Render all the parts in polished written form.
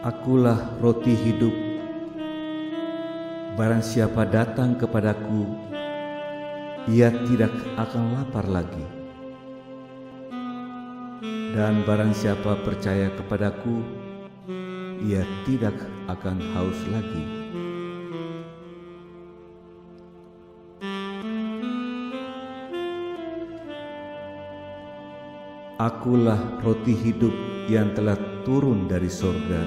Akulah roti hidup. Barang siapa datang kepadaku, ia tidak akan lapar lagi. Dan barang siapa percaya kepadaku, ia tidak akan haus lagi. Akulah roti hidup yang telah turun dari sorga.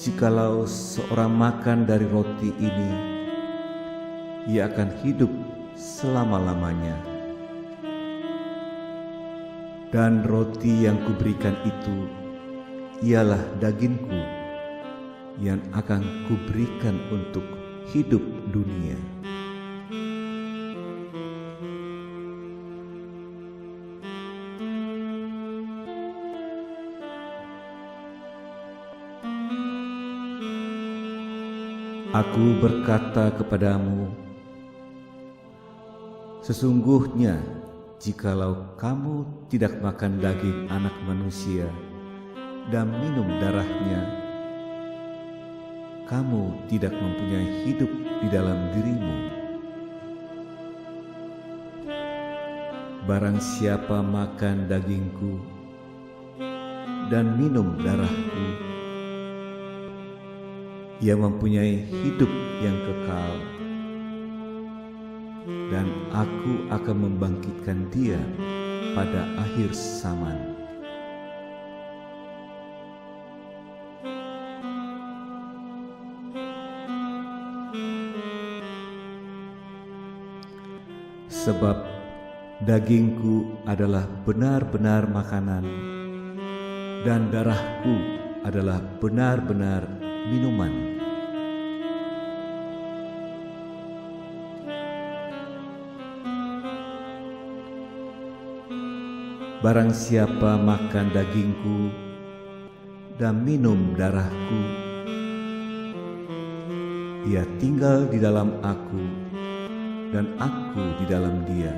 Jikalau seorang makan dari roti ini, ia akan hidup selama-lamanya. Dan roti yang kuberikan itu ialah dagingku yang akan kuberikan untuk hidup dunia. Aku berkata kepadamu, sesungguhnya jikalau kamu tidak makan daging Anak Manusia dan minum darahnya, kamu tidak mempunyai hidup di dalam dirimu. Barang siapa makan dagingku dan minum darahku, ia mempunyai hidup yang kekal, dan aku akan membangkitkan dia pada akhir zaman. Sebab dagingku adalah benar-benar makanan, dan darahku adalah benar-benar minuman. Barang siapa makan dagingku dan minum darahku, ia tinggal di dalam aku dan aku di dalam dia.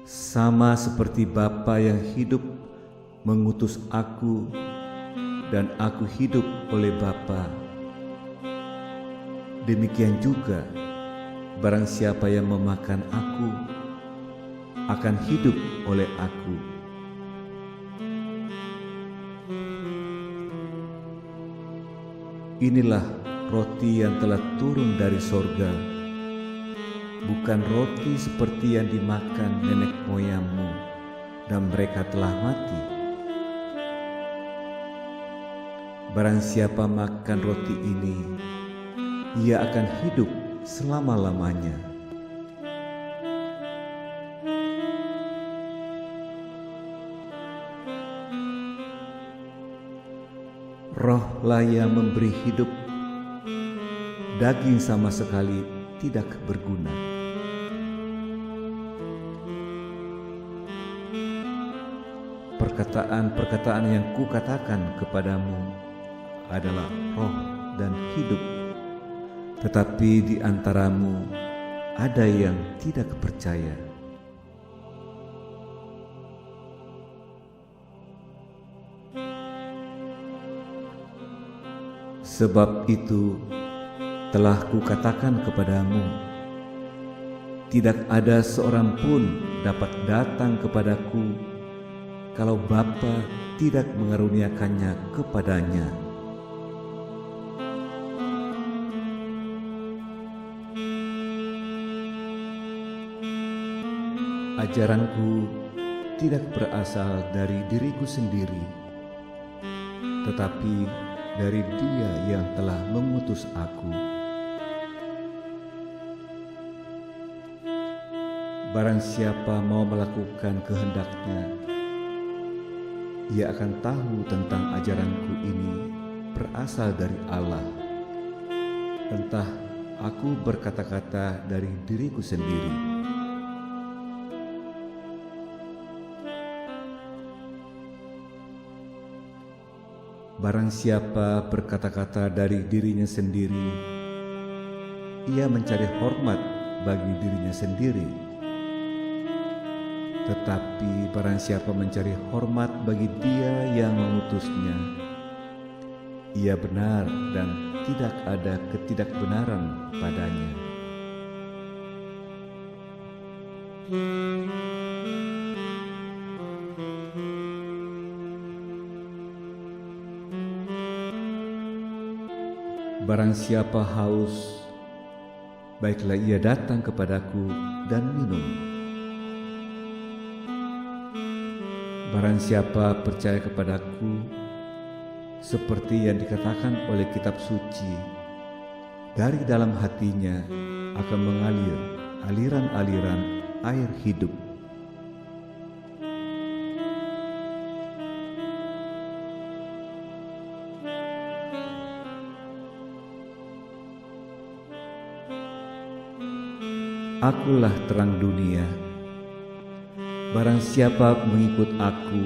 Sama seperti Bapa yang hidup mengutus aku dan aku hidup oleh Bapa, demikian juga barang siapa yang memakan aku akan hidup oleh aku. Inilah roti yang telah turun dari sorga, bukan roti seperti yang dimakan nenek moyangmu dan mereka telah mati. Barang siapa makan roti ini, ia akan hidup selama-lamanya. Rohlah yang memberi hidup, daging sama sekali tidak berguna. Perkataan-perkataan yang kukatakan kepadamu adalah roh dan hidup, tetapi di antaramu ada yang tidak percaya. Sebab itu telah kukatakan kepadamu, tidak ada seorang pun dapat datang kepadaku kalau Bapa tidak mengaruniakannya kepadanya. Ajaranku tidak berasal dari diriku sendiri, tetapi dari Dia yang telah mengutus aku. Barang siapa mau melakukan kehendak-Nya, ia akan tahu tentang ajaranku ini berasal dari Allah. Entah aku berkata-kata dari diriku sendiri. Barang siapa berkata-kata dari dirinya sendiri, ia mencari hormat bagi dirinya sendiri. Tetapi barang siapa mencari hormat bagi Dia yang mengutusnya, ia benar dan tidak ada ketidakbenaran padanya. Barang siapa haus, baiklah ia datang kepadaku dan minum. Barang siapa percaya kepadaku, seperti yang dikatakan oleh kitab suci, dari dalam hatinya akan mengalir aliran-aliran air hidup. Akulah terang dunia. Barang siapa mengikut aku,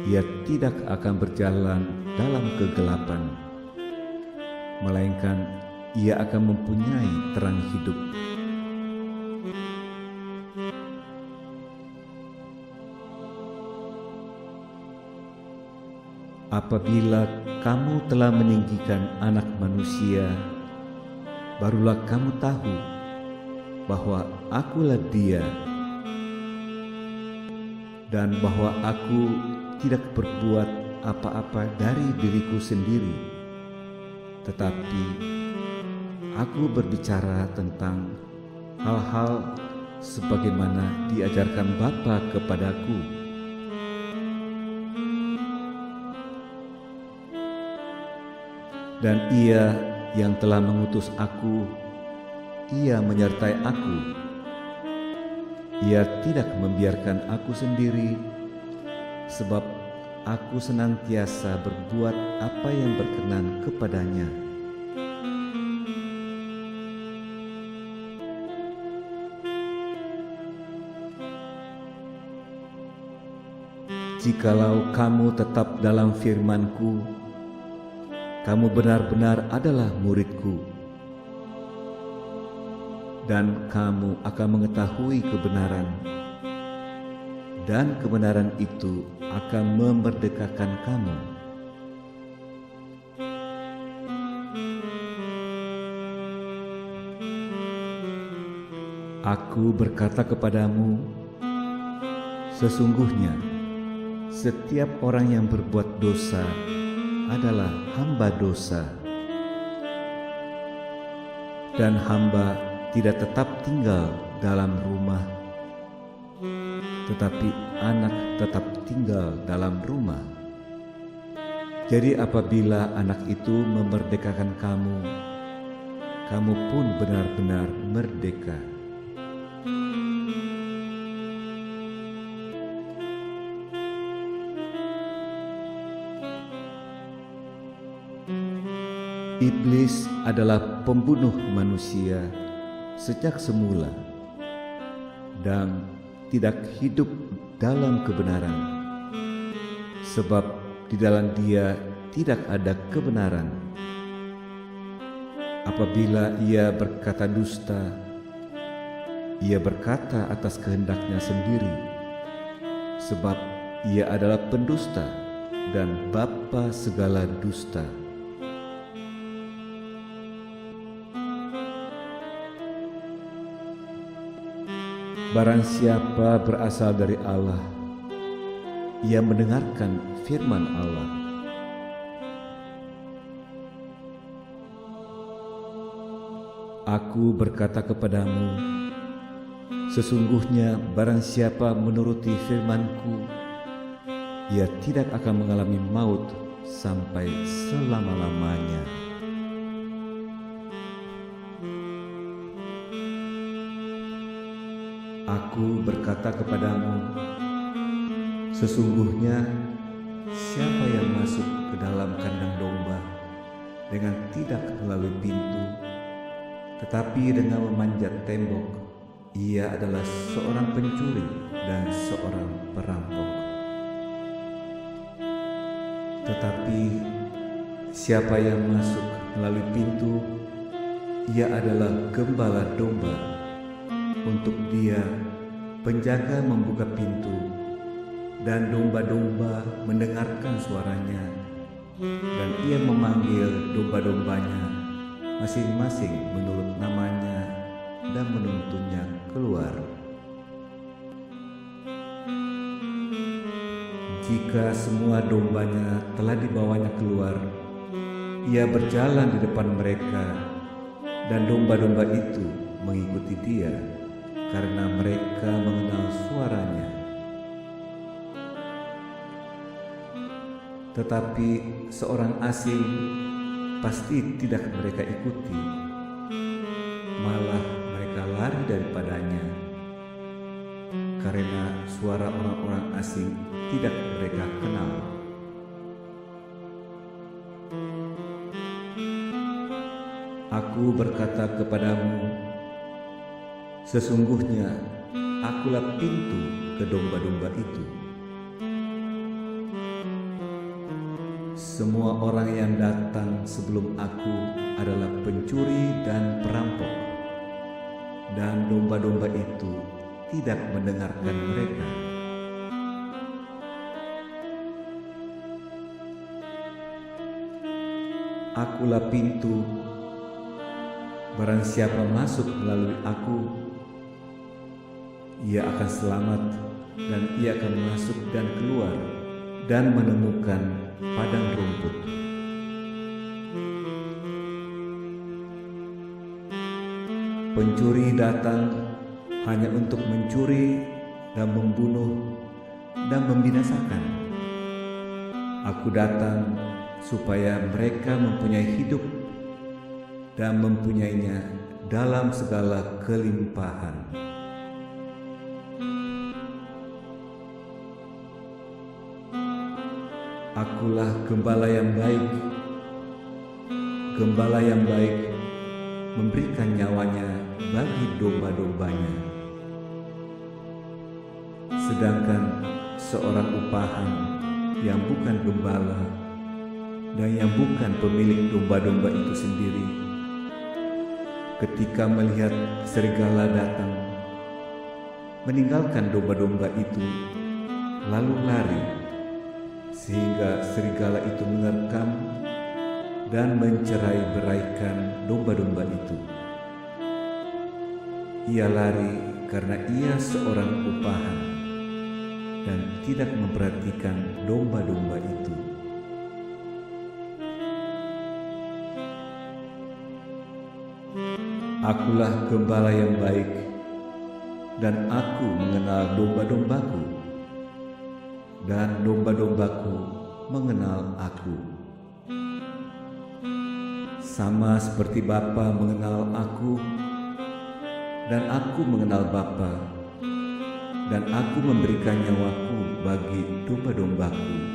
ia tidak akan berjalan dalam kegelapan, melainkan ia akan mempunyai terang hidup. Apabila kamu telah meninggikan Anak Manusia, barulah kamu tahu bahwa akulah Dia, dan bahwa aku tidak berbuat apa-apa dari diriku sendiri, tetapi aku berbicara tentang hal-hal sebagaimana diajarkan Bapa kepadaku. Dan Ia yang telah mengutus aku, Ia menyertai aku. Ia tidak membiarkan aku sendiri, sebab aku senantiasa berbuat apa yang berkenan kepadanya. Jikalau kamu tetap dalam firman-Ku, kamu benar-benar adalah murid-Ku, dan kamu akan mengetahui kebenaran, dan kebenaran itu akan memerdekakan kamu. Aku berkata kepadamu, sesungguhnya setiap orang yang berbuat dosa adalah hamba dosa, dan hamba tidak tetap tinggal dalam rumah, tetapi anak tetap tinggal dalam rumah. Jadi apabila anak itu memerdekakan kamu, kamu pun benar-benar merdeka. Iblis adalah pembunuh manusia sejak semula dan tidak hidup dalam kebenaran, sebab di dalam dia tidak ada kebenaran. Apabila ia berkata dusta, ia berkata atas kehendaknya sendiri, sebab ia adalah pendusta dan bapa segala dusta. Barang siapa berasal dari Allah, ia mendengarkan firman Allah. Aku berkata kepadamu, sesungguhnya barang siapa menuruti firman-Ku, ia tidak akan mengalami maut sampai selama-lamanya. Aku berkata kepadamu, sesungguhnya siapa yang masuk ke dalam kandang domba dengan tidak melalui pintu, tetapi dengan memanjat tembok, ia adalah seorang pencuri dan seorang perampok. Tetapi siapa yang masuk melalui pintu, Ia adalah gembala domba. Untuk Dia, penjaga membuka pintu, dan domba-domba mendengarkan suaranya, dan Ia memanggil domba-dombanya masing-masing menurut namanya dan menuntunnya keluar. Jika semua dombanya telah dibawanya keluar, Ia berjalan di depan mereka, dan domba-domba itu mengikuti Dia, karena mereka mengenal suaranya. Tetapi seorang asing pasti tidak mereka ikuti, malah mereka lari daripadanya, karena suara orang-orang asing tidak mereka kenal. Aku berkata kepadamu, sesungguhnya akulah pintu ke domba-domba itu. Semua orang yang datang sebelum aku adalah pencuri dan perampok, dan domba-domba itu tidak mendengarkan mereka. Akulah pintu. Barang siapa masuk melalui aku, ia akan selamat, dan ia akan masuk dan keluar dan menemukan padang rumput. Pencuri datang hanya untuk mencuri dan membunuh dan membinasakan. Aku datang supaya mereka mempunyai hidup dan mempunyainya dalam segala kelimpahan. Akulah gembala yang baik. Gembala yang baik memberikan nyawanya bagi domba-dombanya. Sedangkan seorang upahan yang bukan gembala dan yang bukan pemilik domba-domba itu sendiri, ketika melihat serigala datang, meninggalkan domba-domba itu, lalu lari, sehingga serigala itu menerkam dan mencerai-beraikan domba-domba itu. Ia lari karena ia seorang upahan dan tidak memperhatikan domba-domba itu. Akulah gembala yang baik, dan aku mengenal domba-dombaku, dan domba-dombaku mengenal aku. Sama seperti Bapa mengenal aku, dan aku mengenal Bapa, dan aku memberikan nyawaku bagi domba-dombaku.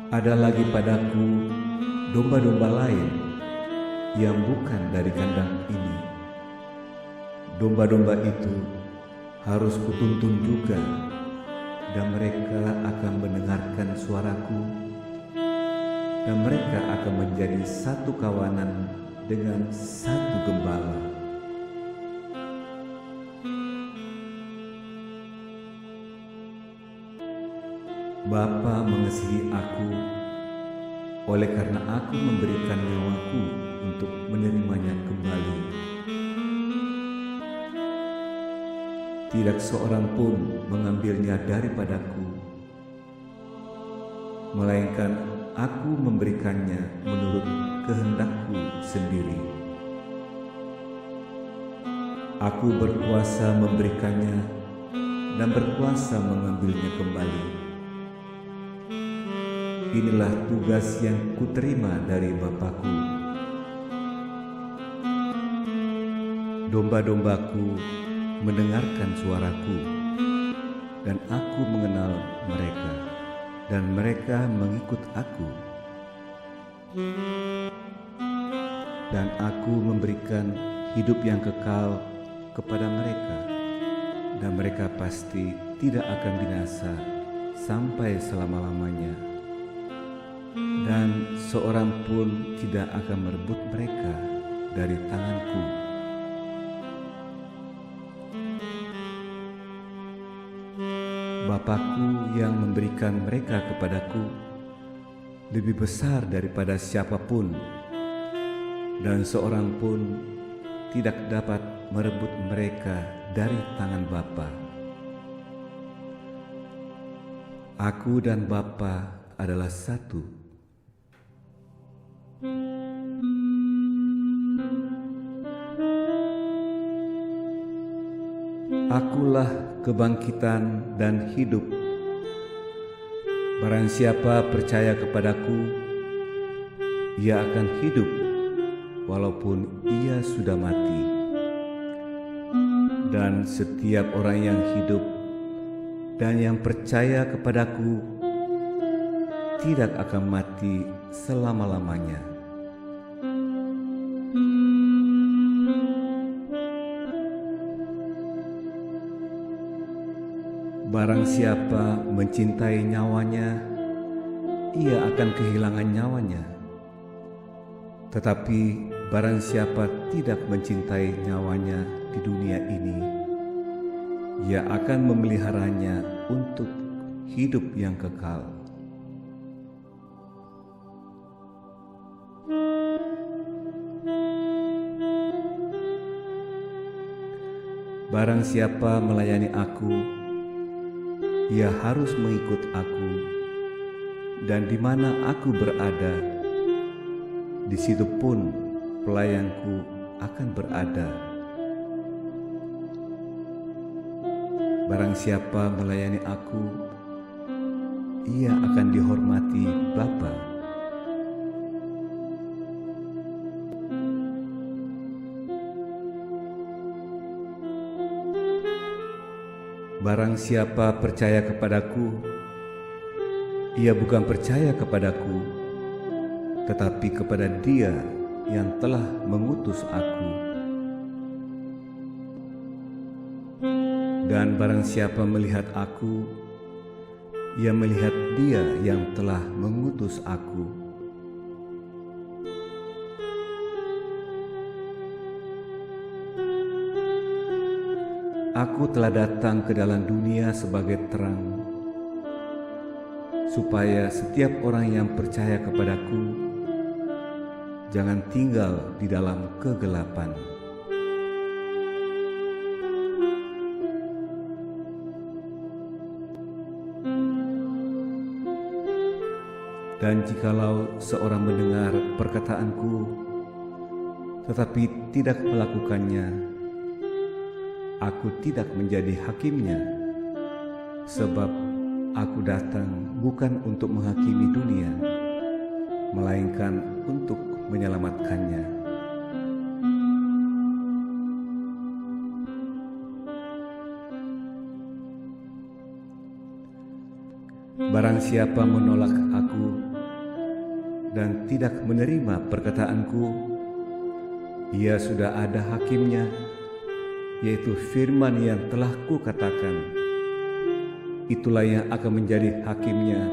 Ada lagi padaku domba-domba lain yang bukan dari kandang ini. Domba-domba itu harus kutuntun juga, dan mereka akan mendengarkan suaraku, dan mereka akan menjadi satu kawanan dengan satu gembala. Bapa mengasihi aku, oleh karena aku memberikan nyawaku untuk menerimanya kembali. Tidak seorang pun mengambilnya daripadaku, melainkan aku memberikannya menurut kehendakku sendiri. Aku berkuasa memberikannya dan berkuasa mengambilnya kembali. Inilah tugas yang kuterima dari Bapa-Ku. Domba-dombaku mendengarkan suaraku, dan aku mengenal mereka, dan mereka mengikut aku. Dan aku memberikan hidup yang kekal kepada mereka, dan mereka pasti tidak akan binasa sampai selama-lamanya, dan seorang pun tidak akan merebut mereka dari tanganku. Bapa-Ku yang memberikan mereka kepadaku lebih besar daripada siapapun, dan seorang pun tidak dapat merebut mereka dari tangan Bapa. Aku dan Bapa adalah satu. Akulah kebangkitan dan hidup. Barang siapa percaya kepadaku, ia akan hidup walaupun ia sudah mati. Dan setiap orang yang hidup dan yang percaya kepadaku tidak akan mati selama-lamanya. Barang siapa mencintai nyawanya, ia akan kehilangan nyawanya. Tetapi barang siapa tidak mencintai nyawanya di dunia ini, ia akan memeliharanya untuk hidup yang kekal. Barang siapa melayani aku, ia harus mengikut aku, dan di mana aku berada, di situ pun pelayanku akan berada. Barang siapa melayani aku, ia akan dihormati Bapa. Barang siapa percaya kepadaku, ia bukan percaya kepadaku, tetapi kepada Dia yang telah mengutus aku. Dan barang siapa melihat aku, ia melihat Dia yang telah mengutus aku. Aku telah datang ke dalam dunia sebagai terang, supaya setiap orang yang percaya kepadaku jangan tinggal di dalam kegelapan. Dan jikalau seorang mendengar perkataanku tetapi tidak melakukannya, aku tidak menjadi hakimnya, sebab aku datang bukan untuk menghakimi dunia, melainkan untuk menyelamatkannya. Barang siapa menolak aku dan tidak menerima perkataanku, ia sudah ada hakimnya, yaitu firman yang telah kukatakan. Itulah yang akan menjadi hakimnya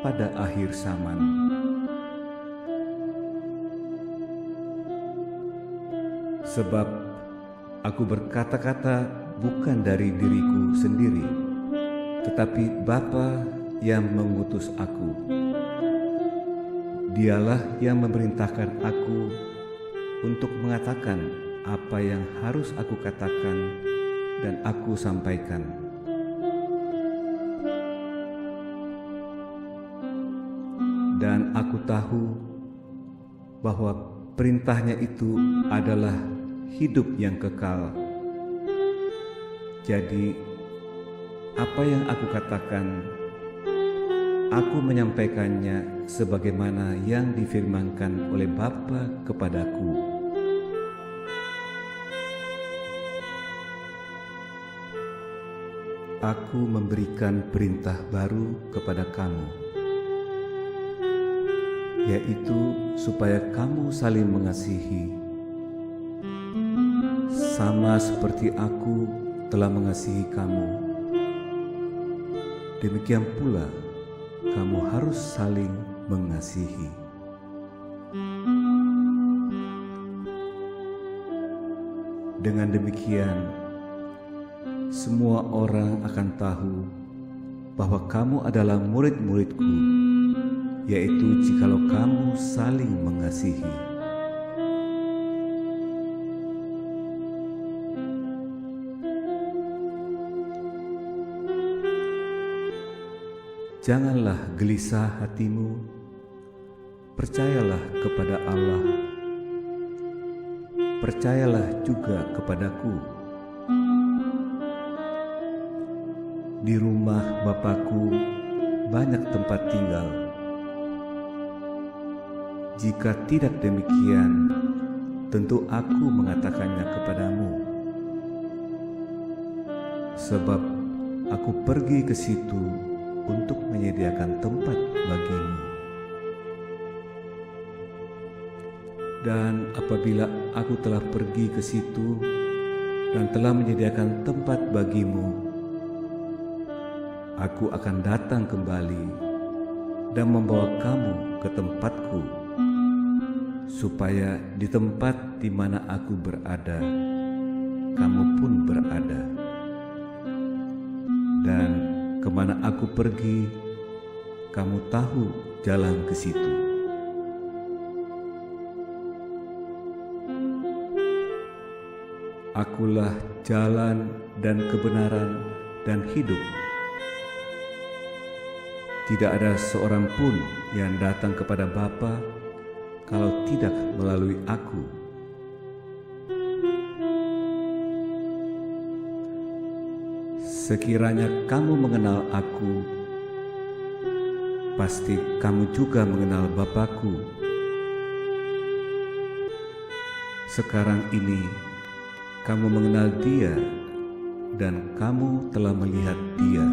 pada akhir zaman. Sebab aku berkata-kata bukan dari diriku sendiri, tetapi Bapa yang mengutus aku. Dialah yang memerintahkan aku untuk mengatakan apa yang harus aku katakan dan aku sampaikan. Dan aku tahu bahwa perintahnya itu adalah hidup yang kekal. Jadi, apa yang aku katakan, aku menyampaikannya sebagaimana yang difirmankan oleh Bapa kepadaku. Aku memberikan perintah baru kepada kamu, yaitu supaya kamu saling mengasihi, sama seperti aku telah mengasihi kamu. demikian pula kamu harus saling mengasihi. Dengan demikian, semua orang akan tahu bahwa kamu adalah murid-muridku, yaitu jikalau kamu saling mengasihi. Janganlah gelisah hatimu, percayalah kepada Allah, percayalah juga kepadaku. Di rumah Bapakku banyak tempat tinggal. Jika tidak demikian, tentu aku mengatakannya kepadamu. Sebab aku pergi ke situ untuk menyediakan tempat bagimu. Dan apabila aku telah pergi ke situ dan telah menyediakan tempat bagimu, aku akan datang kembali dan membawa kamu ke tempatku, supaya di tempat di mana aku berada, kamu pun berada. Dan kemana aku pergi, kamu tahu jalan ke situ. Akulah jalan dan kebenaran dan hidup. Tidak ada seorang pun yang datang kepada Bapa kalau tidak melalui aku. Sekiranya kamu mengenal aku, pasti kamu juga mengenal Bapa-Ku. Sekarang ini kamu mengenal Dia dan kamu telah melihat Dia.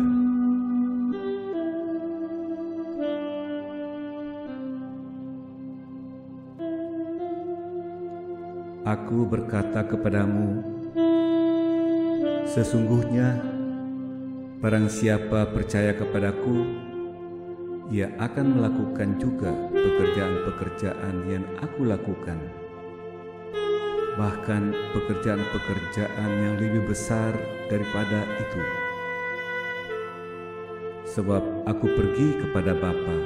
Aku berkata kepadamu, sesungguhnya barang siapa percaya kepadaku, ia akan melakukan juga pekerjaan-pekerjaan yang aku lakukan. Bahkan pekerjaan-pekerjaan yang lebih besar daripada itu. Sebab aku pergi kepada Bapa,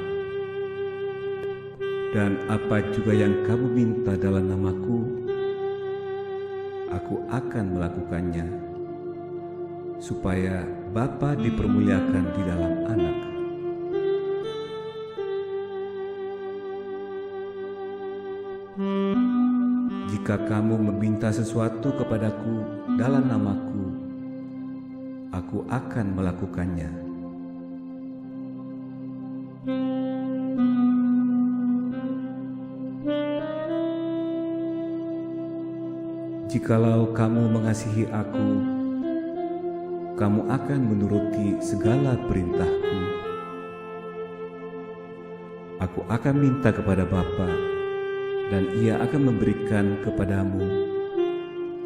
dan apa juga yang kamu minta dalam namaku, aku akan melakukannya, supaya Bapa dipermuliakan di dalam Anak. Jika kamu meminta sesuatu kepadaku dalam namaku, aku akan melakukannya. Jikalau kamu mengasihi aku, kamu akan menuruti segala perintahku. Aku akan minta kepada Bapa, dan Ia akan memberikan kepadamu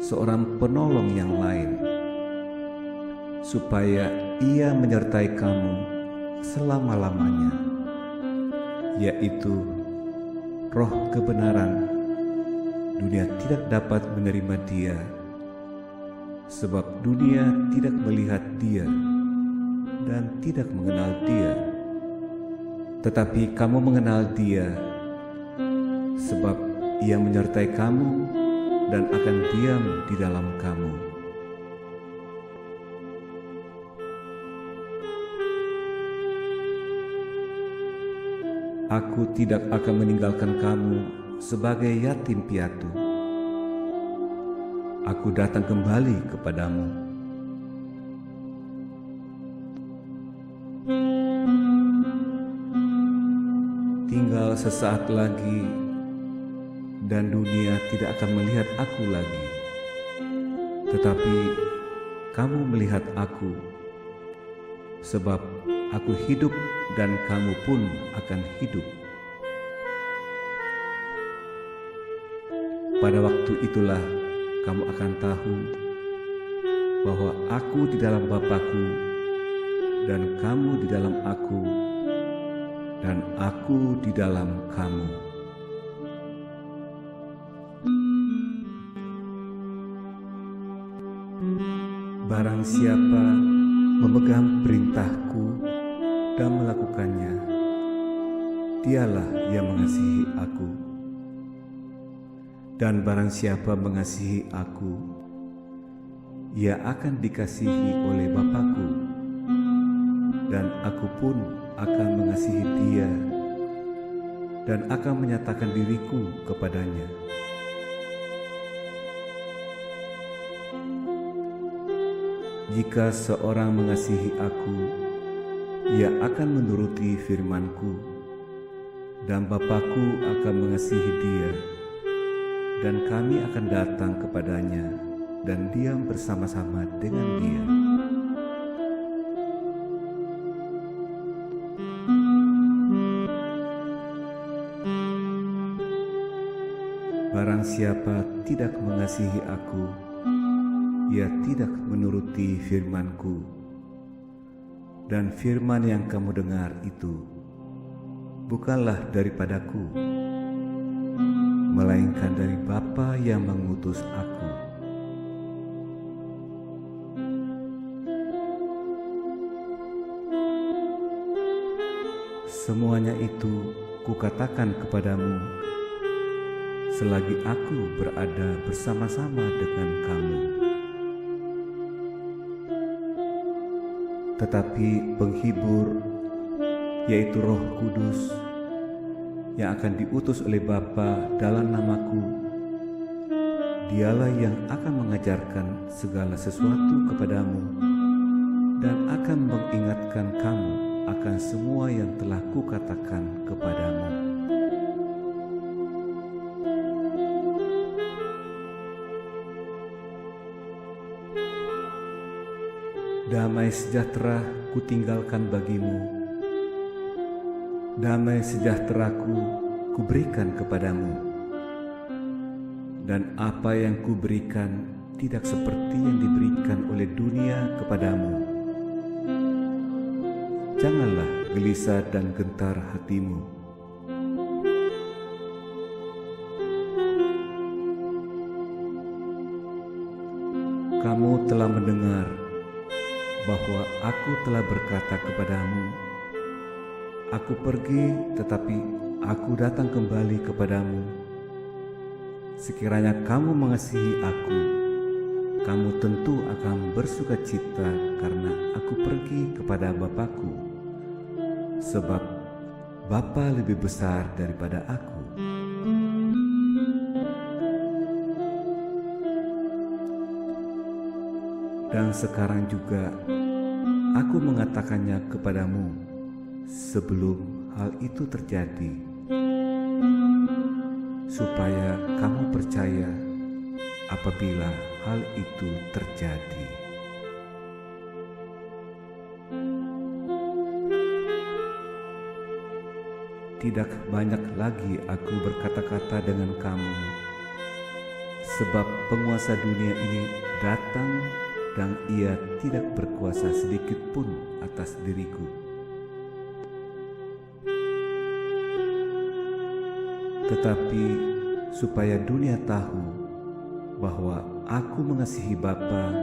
seorang penolong yang lain, supaya Ia menyertai kamu selama-lamanya, yaitu Roh kebenaran. Dunia tidak dapat menerima Dia, sebab dunia tidak melihat Dia dan tidak mengenal Dia. Tetapi kamu mengenal Dia, sebab Ia menyertai kamu dan akan diam di dalam kamu. Aku tidak akan meninggalkan kamu sebagai yatim piatu. Aku datang kembali kepadamu. Tinggal sesaat lagi, dan dunia tidak akan melihat aku lagi. Tetapi kamu melihat aku, sebab aku hidup dan kamu pun akan hidup. Pada waktu itulah kamu akan tahu bahwa aku di dalam Bapa-Ku dan kamu di dalam aku, dan aku di dalam kamu. Barang siapa memegang perintahku dan melakukannya, dialah yang mengasihi aku. Dan barang siapa mengasihi aku, ia akan dikasihi oleh Bapa-Ku, dan aku pun akan mengasihi dia dan akan menyatakan diriku kepadanya. Jika seorang mengasihi aku, ia akan menuruti firman-Ku, dan Bapa-Ku akan mengasihi dia, dan kami akan datang kepadanya dan diam bersama-sama dengan dia. Barang siapa tidak mengasihi aku, ia tidak menuruti firman-Ku, dan firman yang kamu dengar itu bukanlah daripadaku, melainkan dari Bapa yang mengutus aku. Semuanya itu kukatakan kepadamu selagi aku berada bersama-sama dengan kamu. Tetapi penghibur, yaitu Roh Kudus, yang akan diutus oleh Bapa dalam namaku, dialah yang akan mengajarkan segala sesuatu kepadamu dan akan mengingatkan kamu akan semua yang telah kukatakan kepadamu. Damai sejahtera kutinggalkan bagimu, damai sejahteraku kuberikan kepadamu, dan apa yang kuberikan tidak seperti yang diberikan oleh dunia kepadamu. Janganlah gelisah dan gentar hatimu. Kamu telah mendengar bahwa aku telah berkata kepadamu, aku pergi tetapi aku datang kembali kepadamu. Sekiranya kamu mengasihi aku, kamu tentu akan bersukacita karena aku pergi kepada Bapa-Ku, sebab Bapa lebih besar daripada aku. Dan sekarang juga aku mengatakannya kepadamu sebelum hal itu terjadi, supaya kamu percaya apabila hal itu terjadi. Tidak banyak lagi aku berkata-kata dengan kamu, sebab penguasa dunia ini datang dan ia tidak berkuasa sedikit pun atas diriku. Tetapi supaya dunia tahu bahwa aku mengasihi Bapa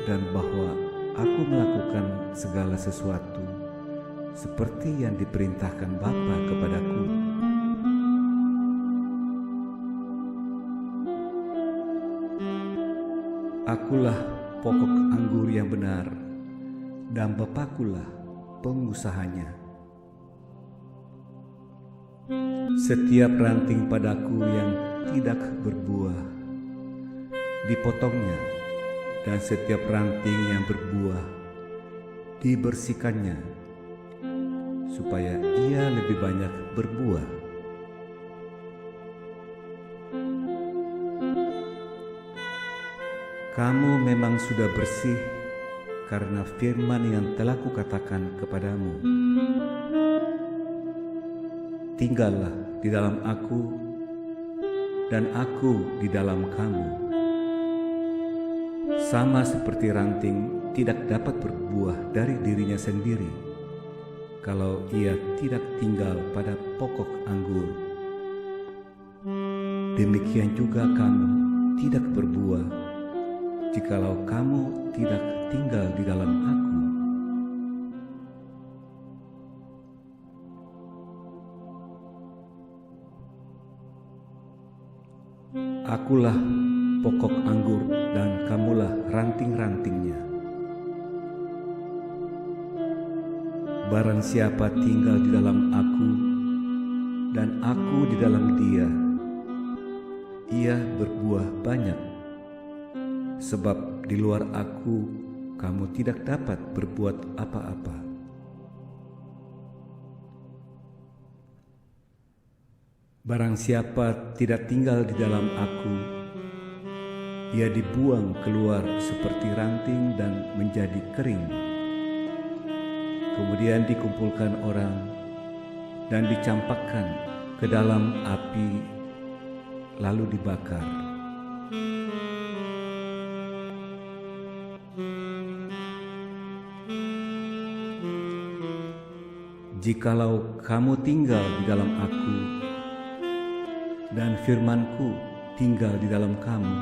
dan bahwa aku melakukan segala sesuatu seperti yang diperintahkan Bapa kepadaku. Akulah pokok anggur yang benar, dan Bapa-Kulah pengusahanya. Setiap ranting padaku yang tidak berbuah dipotongnya, dan setiap ranting yang berbuah dibersihkannya, supaya ia lebih banyak berbuah. Kamu memang sudah bersih karena firman yang telah kukatakan kepadamu. Tinggallah di dalam aku, dan aku di dalam kamu. Sama seperti ranting tidak dapat berbuah dari dirinya sendiri kalau ia tidak tinggal pada pokok anggur. Demikian juga kamu tidak berbuah jikalau kamu tidak tinggal di dalam Aku. Akulah pokok anggur dan kamulah ranting-rantingnya. Barang siapa tinggal di dalam Aku dan Aku di dalam Dia, ia berbuah banyak. Sebab di luar Aku, kamu tidak dapat berbuat apa-apa. Barang siapa tidak tinggal di dalam Aku, ia dibuang keluar seperti ranting dan menjadi kering. Kemudian dikumpulkan orang dan dicampakkan ke dalam api, lalu dibakar. Jikalau kamu tinggal di dalam Aku dan firman-Ku tinggal di dalam kamu,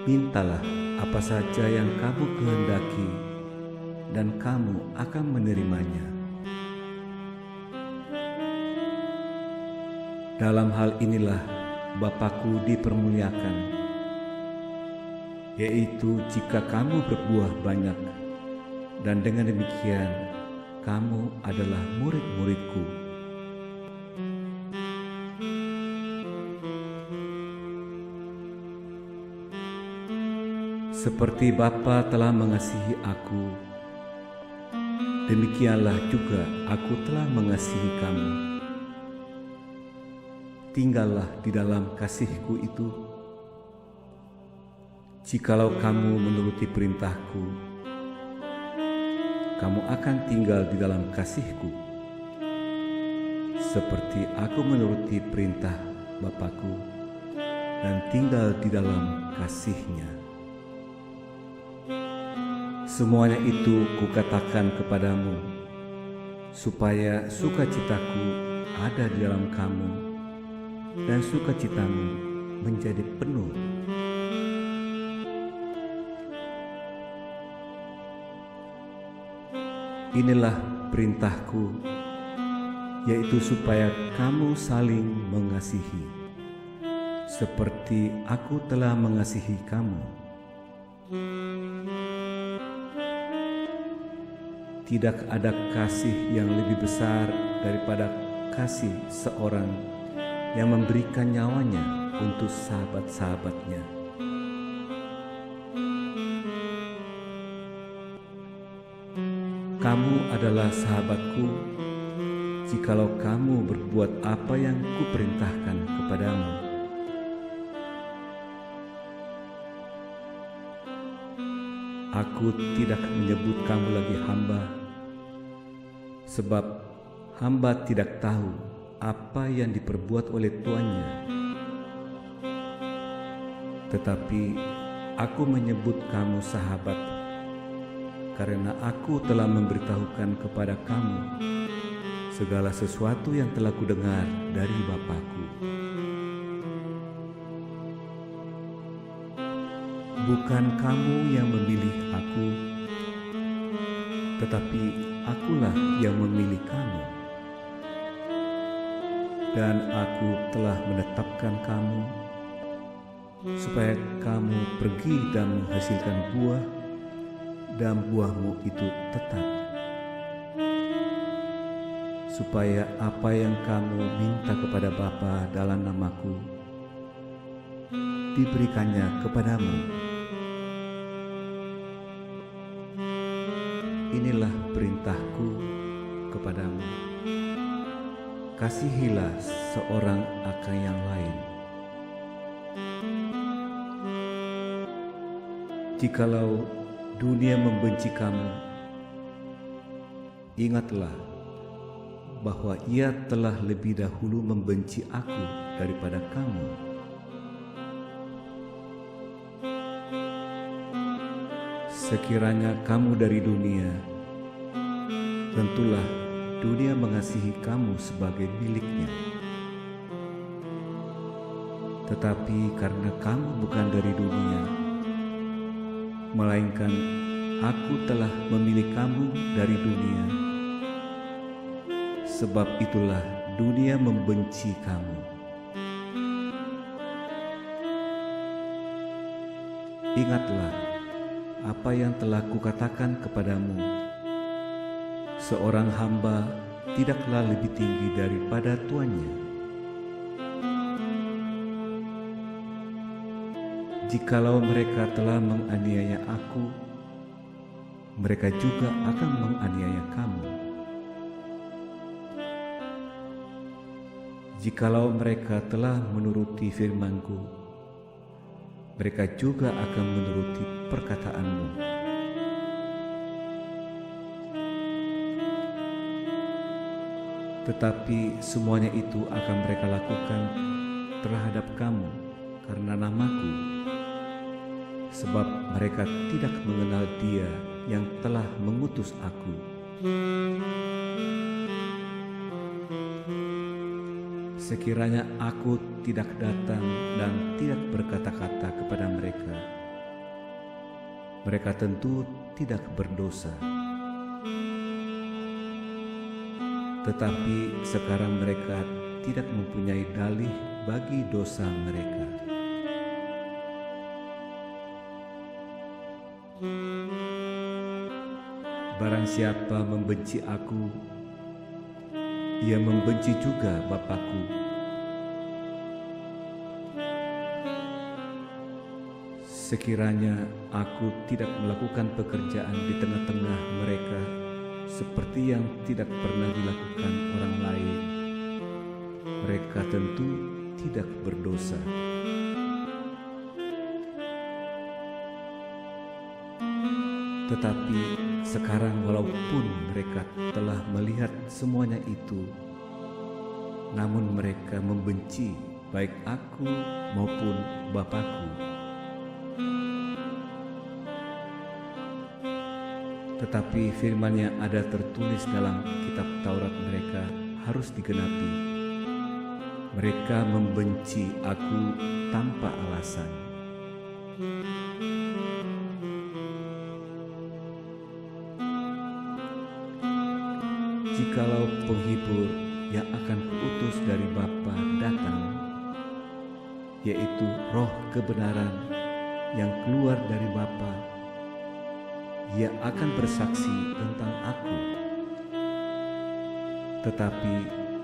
mintalah apa saja yang kamu kehendaki dan kamu akan menerimanya. Dalam hal inilah Bapa-Ku dipermuliakan, yaitu jika kamu berbuah banyak, dan dengan demikian kamu adalah murid-murid-Ku. Seperti Bapa telah mengasihi Aku, demikianlah juga Aku telah mengasihi kamu. Tinggallah di dalam kasih-Ku itu. Jikalau kamu menuruti perintah-Ku, kamu akan tinggal di dalam kasih-Ku, seperti Aku menuruti perintah Bapa-Ku dan tinggal di dalam kasih-Nya. Semuanya itu Kukatakan kepadamu, supaya sukacita-Ku ada di dalam kamu, dan sukacitamu menjadi penuh. Inilah perintah-Ku, yaitu supaya kamu saling mengasihi, seperti Aku telah mengasihi kamu. Tidak ada kasih yang lebih besar daripada kasih seorang yang memberikan nyawanya untuk sahabat-sahabatnya. Kamu adalah sahabat-Ku jikalau kamu berbuat apa yang Kuperintahkan kepadamu. Aku tidak menyebut kamu lagi hamba, sebab hamba tidak tahu apa yang diperbuat oleh tuannya. Tetapi Aku menyebut kamu sahabat, karena Aku telah memberitahukan kepada kamu segala sesuatu yang telah Kudengar dari Bapa-Ku. Bukan kamu yang memilih Aku, tetapi Akulah yang memilih kamu. Dan Aku telah menetapkan kamu, supaya kamu pergi dan menghasilkan buah, dan buahmu itu tetap. Supaya apa yang kamu minta kepada Bapa dalam nama-Ku, diberikannya kepadamu. Inilah perintah-Ku kepadamu, kasihilah seorang akan yang lain. Jikalau dunia membenci kamu, ingatlah bahwa ia telah lebih dahulu membenci Aku daripada kamu. Sekiranya kamu dari dunia, tentulah dunia mengasihi kamu sebagai miliknya. Tetapi karena kamu bukan dari dunia, melainkan Aku telah memilih kamu dari dunia, sebab itulah dunia membenci kamu. Ingatlah apa yang telah kukatakan kepadamu, seorang hamba tidaklah lebih tinggi daripada tuannya. Jikalau mereka telah menganiaya aku, mereka juga akan menganiaya kamu. Jikalau mereka telah menuruti firman-Ku, mereka juga akan menuruti perkataanmu. Tetapi semuanya itu akan mereka lakukan terhadap kamu karena nama-Ku, sebab mereka tidak mengenal Dia yang telah mengutus Aku. Sekiranya Aku tidak datang dan tidak berkata-kata kepada mereka, mereka tentu tidak berdosa. Tetapi sekarang mereka tidak mempunyai dalih bagi dosa mereka. Barang siapa membenci Aku, ia membenci juga Bapa-Ku. Sekiranya Aku tidak melakukan pekerjaan di tengah-tengah mereka seperti yang tidak pernah dilakukan orang lain, mereka tentu tidak berdosa. Tetapi sekarang walaupun mereka telah melihat semuanya itu, namun mereka membenci baik Aku maupun Bapa-Ku. Tetapi firman yang ada tertulis dalam kitab Taurat mereka harus digenapi. Mereka membenci Aku tanpa alasan. Jikalau penghibur yang akan kuutus dari Bapa datang, yaitu Roh kebenaran yang keluar dari Bapa, Ia akan bersaksi tentang Aku. Tetapi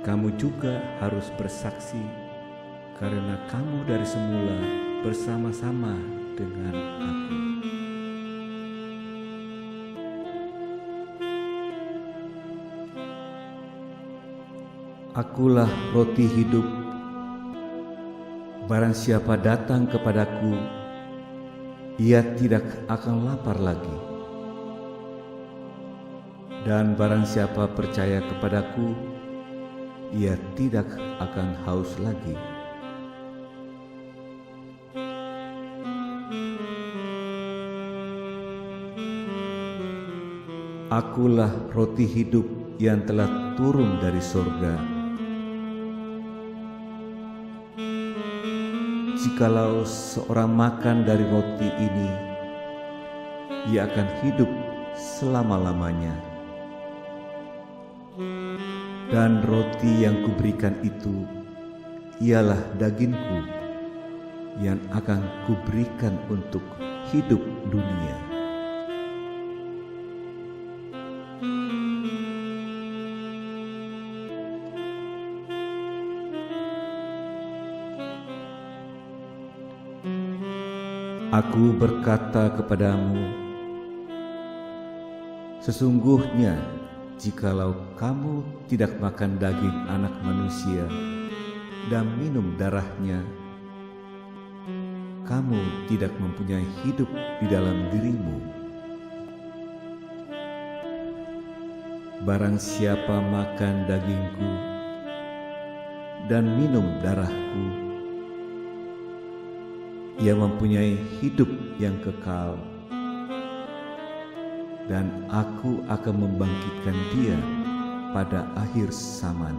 kamu juga harus bersaksi, karena kamu dari semula bersama-sama dengan Aku. Akulah roti hidup. Barang siapa datang kepadaku, ia tidak akan lapar lagi. Dan barang siapa percaya kepadaku, ia tidak akan haus lagi. Akulah roti hidup yang telah turun dari surga. Jikalau seorang makan dari roti ini, ia akan hidup selama-lamanya. Dan roti yang kuberikan itu ialah dagingku yang akan kuberikan untuk hidup dunia. Aku berkata kepadamu, sesungguhnya jikalau kamu tidak makan daging Anak Manusia dan minum darahnya, kamu tidak mempunyai hidup di dalam dirimu. Barang siapa makan dagingku dan minum darahku, ia mempunyai hidup yang kekal, dan aku akan membangkitkan dia pada akhir zaman.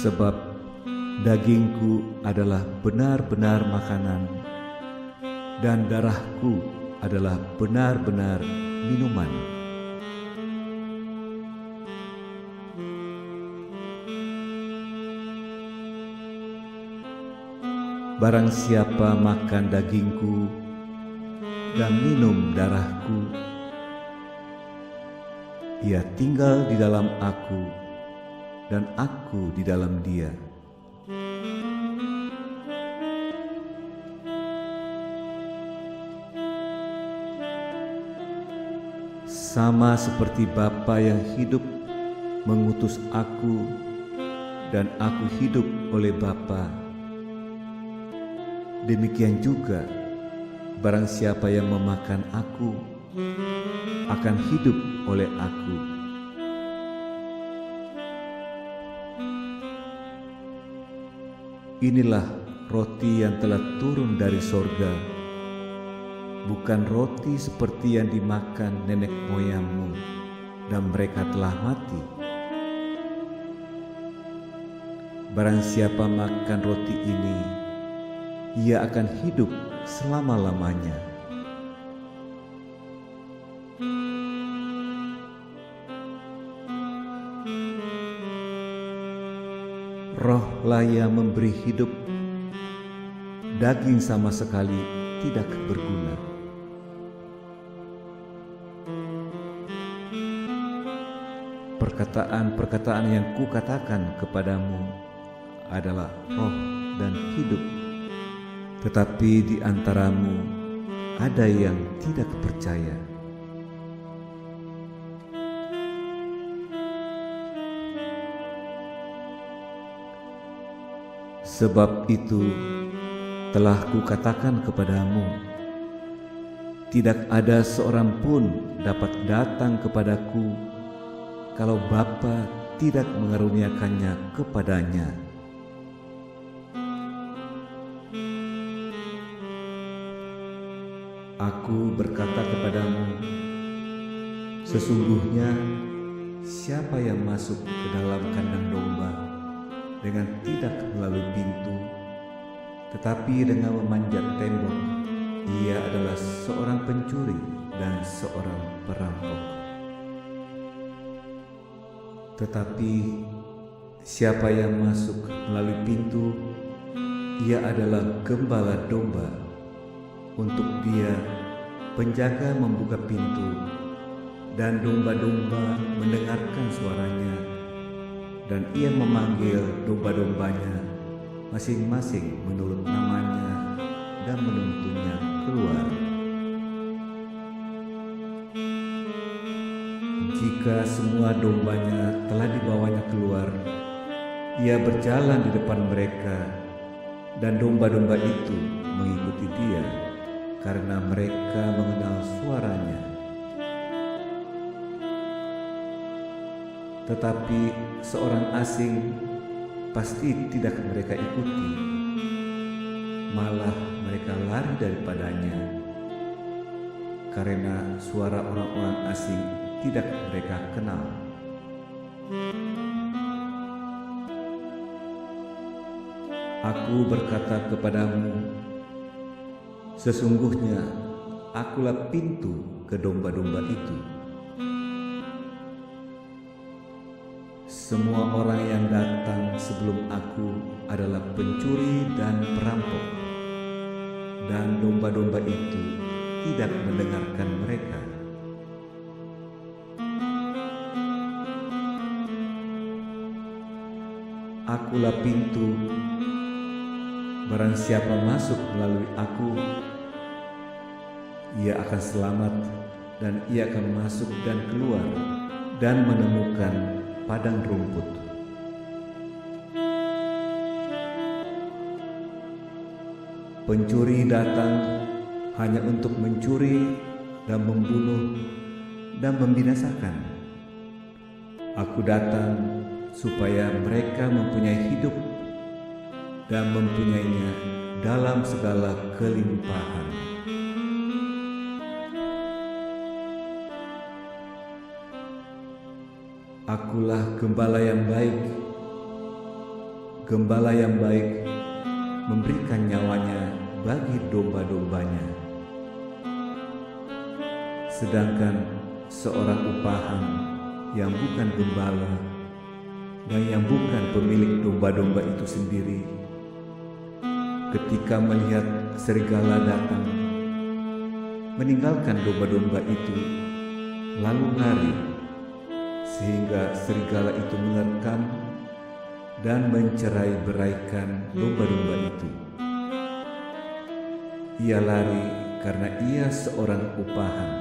Sebab dagingku adalah benar-benar makanan, dan darahku adalah benar-benar minuman. Barang siapa makan dagingku dan minum darahku, ia tinggal di dalam aku dan aku di dalam dia. Sama seperti Bapa yang hidup mengutus aku dan aku hidup oleh Bapa, demikian juga barang siapa yang memakan aku akan hidup oleh aku. Inilah roti yang telah turun dari sorga, bukan roti seperti yang dimakan nenek moyangmu, dan mereka telah mati. Barang siapa makan roti ini, ia akan hidup selama-lamanya. Rohlah yang memberi hidup, daging sama sekali tidak berguna. Perkataan-perkataan yang kukatakan kepadamu adalah roh dan hidup, tetapi di antaramu ada yang tidak percaya. Sebab itu telah kukatakan kepadamu, tidak ada seorang pun dapat datang kepadaku kalau Bapa tidak mengaruniakannya kepadanya. Aku berkata kepadamu, sesungguhnya siapa yang masuk ke dalam kandang domba dengan tidak melalui pintu, tetapi dengan memanjat tembok, ia adalah seorang pencuri dan seorang perampok. Tetapi siapa yang masuk melalui pintu, ia adalah gembala domba. Untuk dia, penjaga membuka pintu, dan domba-domba mendengarkan suaranya, dan ia memanggil domba-dombanya masing-masing menurut namanya dan menuntunnya keluar. Jika semua dombanya telah dibawanya keluar, ia berjalan di depan mereka, dan domba-domba itu mengikuti dia, karena mereka mengenal suaranya. Tetapi seorang asing pasti tidak mereka ikuti, malah mereka lari daripadanya, karena suara orang-orang asing tidak mereka kenal. Aku berkata kepadamu, sesungguhnya akulah pintu ke domba-domba itu. Semua orang yang datang sebelum aku adalah pencuri dan perampok, dan domba-domba itu tidak mendengarkan mereka. Akulah pintu, barang siapa masuk melalui aku, ia akan selamat, dan ia akan masuk dan keluar dan menemukan padang rumput. Pencuri datang hanya untuk mencuri dan membunuh dan membinasakan. Aku datang supaya mereka mempunyai hidup dan mempunyainya dalam segala kelimpahan. Akulah gembala yang baik. Gembala yang baik memberikan nyawanya bagi domba-dombanya. Sedangkan seorang upahan yang bukan gembala dan yang bukan pemilik domba-domba itu sendiri, ketika melihat serigala datang, meninggalkan domba-domba itu, lalu lari, sehingga serigala itu menerkam dan mencerai-beraikan domba-domba itu. Ia lari karena ia seorang upahan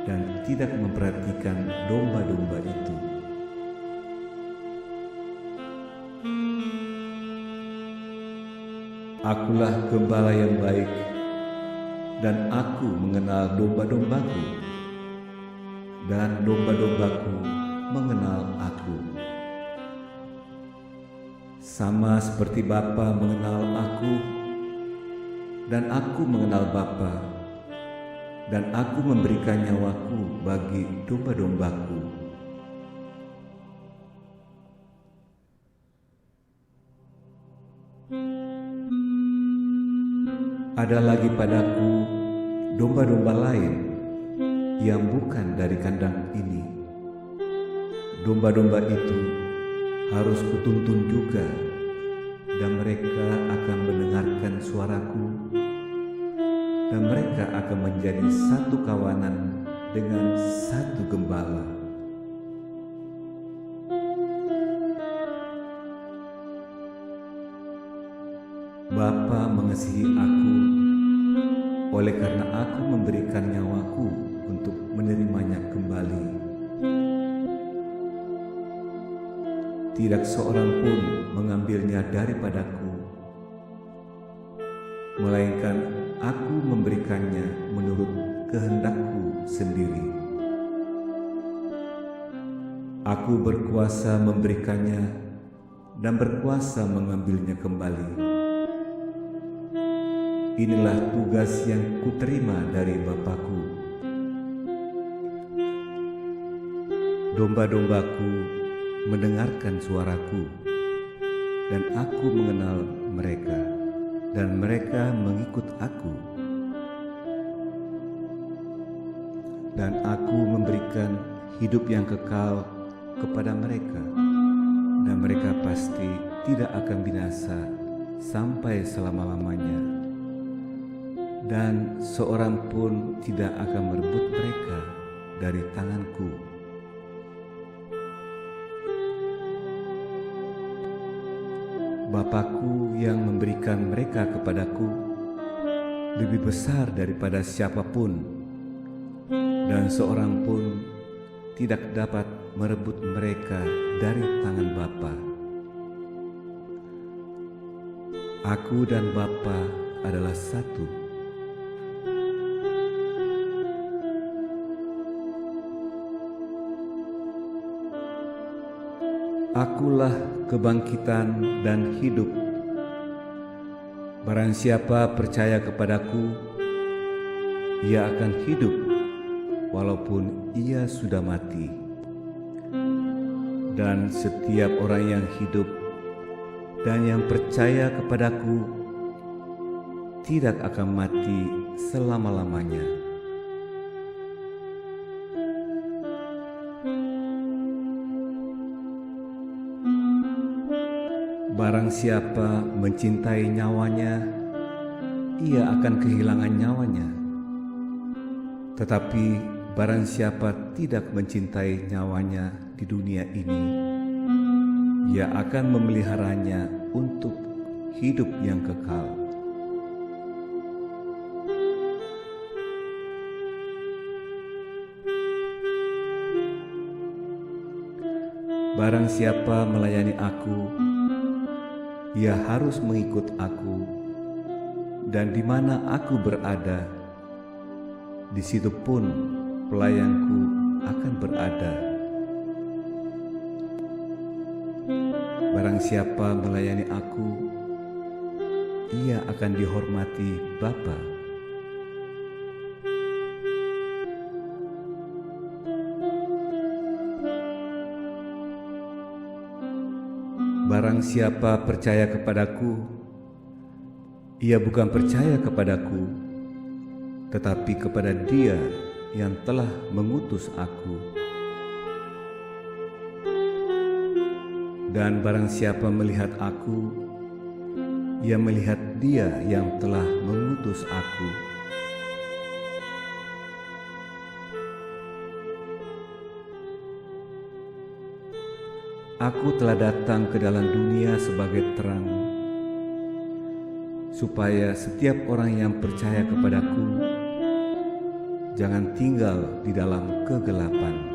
dan tidak memperhatikan domba-domba itu. Akulah gembala yang baik, dan aku mengenal domba-dombaku, dan domba-dombaku mengenal aku. Sama seperti Bapa mengenal aku, dan aku mengenal Bapa, dan aku memberikan nyawaku bagi domba-dombaku. Ada lagi padaku domba-domba lain yang bukan dari kandang ini. Domba-domba itu harus kutuntun juga, dan mereka akan mendengarkan suaraku, dan mereka akan menjadi satu kawanan dengan satu gembala. Bapa mengasihi aku, oleh karena aku memberikan nyawaku untuk menerimanya kembali. Tidak seorang pun mengambilnya daripadaku, melainkan aku memberikannya menurut kehendakku sendiri. Aku berkuasa memberikannya dan berkuasa mengambilnya kembali. Inilah tugas yang kuterima dari Bapa-Ku. Domba-dombaku mendengarkan suaraku, dan aku mengenal mereka, dan mereka mengikut aku. Dan aku memberikan hidup yang kekal kepada mereka, dan mereka pasti tidak akan binasa sampai selama-lamanya. Dan seorang pun tidak akan merebut mereka dari tanganku. Bapa-Ku yang memberikan mereka kepadaku lebih besar daripada siapapun, dan seorang pun tidak dapat merebut mereka dari tangan Bapa. Aku dan Bapa adalah satu. Akulah kebangkitan dan hidup. Barang siapa percaya kepadaku, ia akan hidup walaupun ia sudah mati. Dan setiap orang yang hidup dan yang percaya kepadaku tidak akan mati selama-lamanya. Barang siapa mencintai nyawanya, ia akan kehilangan nyawanya. Tetapi barang siapa tidak mencintai nyawanya di dunia ini, ia akan memeliharanya untuk hidup yang kekal. Barang siapa melayani aku, ia harus mengikut aku, dan di mana aku berada, di situ pun pelayanku akan berada. Barang siapa melayani aku, ia akan dihormati Bapa. Barang siapa percaya kepadaku, ia bukan percaya kepadaku, tetapi kepada Dia yang telah mengutus aku. Dan barang siapa melihat aku, ia melihat Dia yang telah mengutus aku. Aku telah datang ke dalam dunia sebagai terang, supaya setiap orang yang percaya kepadaku jangan tinggal di dalam kegelapan.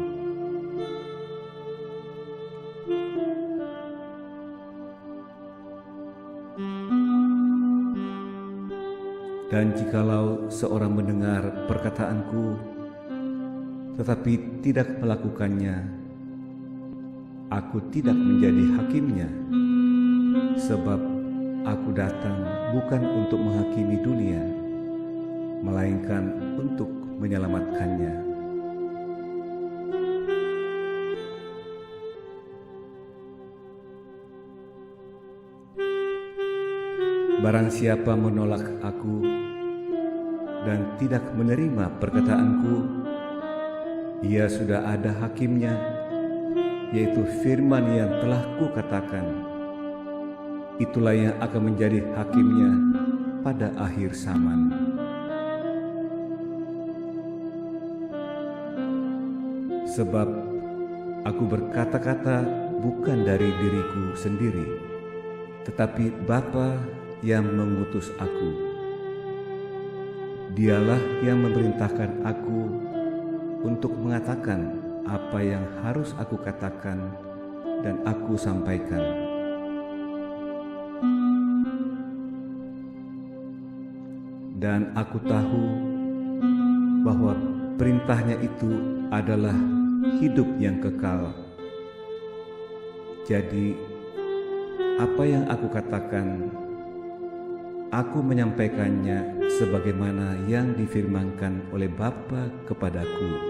Dan jikalau seorang mendengar perkataanku tetapi tidak melakukannya, aku tidak menjadi hakimnya, sebab aku datang bukan untuk menghakimi dunia, melainkan untuk menyelamatkannya. Barang siapa menolak aku dan tidak menerima perkataanku, ia sudah ada hakimnya, yaitu firman yang telah kukatakan. Itulah yang akan menjadi hakimnya pada akhir zaman. Sebab aku berkata-kata bukan dari diriku sendiri, tetapi Bapa yang mengutus aku. Dialah yang memerintahkan aku untuk mengatakan apa yang harus aku katakan dan aku sampaikan. Dan aku tahu bahwa perintahnya itu adalah hidup yang kekal. Jadi, apa yang aku katakan, aku menyampaikannya sebagaimana yang difirmankan oleh Bapa kepadaku.